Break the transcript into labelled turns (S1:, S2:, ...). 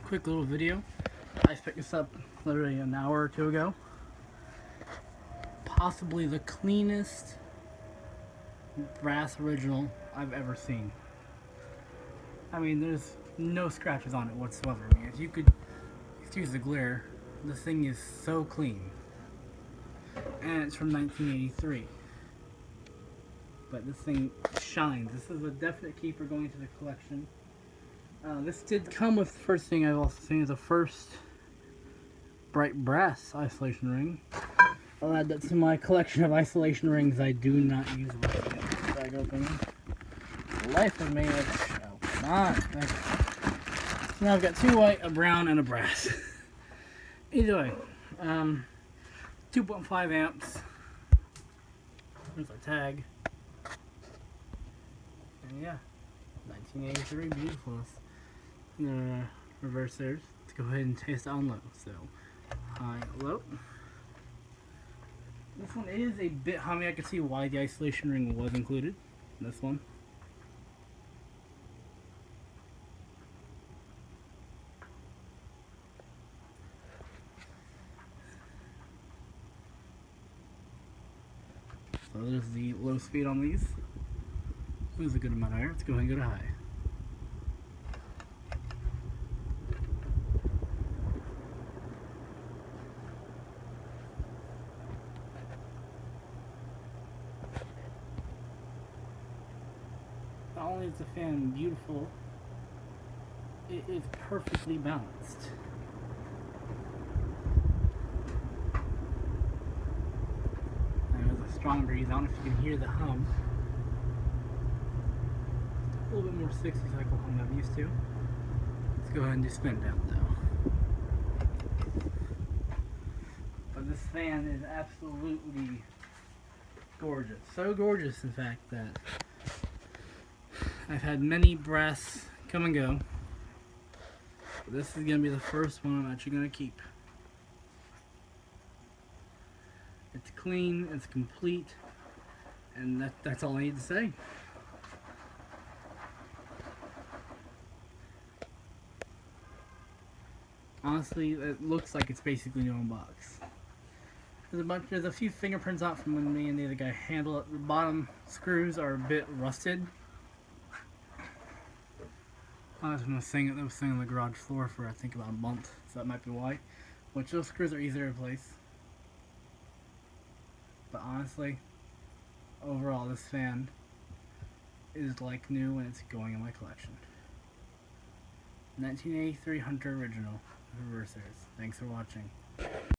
S1: quick little video. I picked this up literally an hour or two ago. Possibly the cleanest brass original I've ever seen. I mean, there's no scratches on it whatsoever. I mean, if you could excuse the glare, this thing is so clean. And it's from 1983. But this thing shines. This is a definite keeper going into the collection. This did come with the first thing I've also seen is the first bright brass isolation ring. I'll add that to my collection of isolation rings I do not use with it. Bag opening. The life of me is oh, come on. Thank you. So now I've got two white, a brown, and a brass. Either way, 2.5 amps. There's our tag. And yeah, 1983 beautifulness. Reverse theirs. Let's go ahead and taste it on low. So, high, low. This one is a bit hummy. I can see why the isolation ring was included in this one. So there's the low speed on these. There's a good amount of air. Let's go ahead and go to high. Not only is the fan beautiful, it is perfectly balanced. There's a strong breeze. I don't know if you can hear the hum. A little bit more 60 cycle hum than I'm used to. Let's go ahead and do spin down though. But this fan is absolutely gorgeous. So gorgeous, in fact, that I've had many brass come and go. But this is going to be the first one I'm actually going to keep. It's clean, it's complete, and that's all I need to say. Honestly, it looks like it's basically new in box. There's a few fingerprints out from when me and the other guy handled it. The bottom screws are a bit rusted. I was sitting on the garage floor for I think about a month, so that might be why. Which those screws are easy to replace. But honestly, overall this fan is like new and it's going in my collection. 1983 Hunter Original Reversers. Thanks for watching.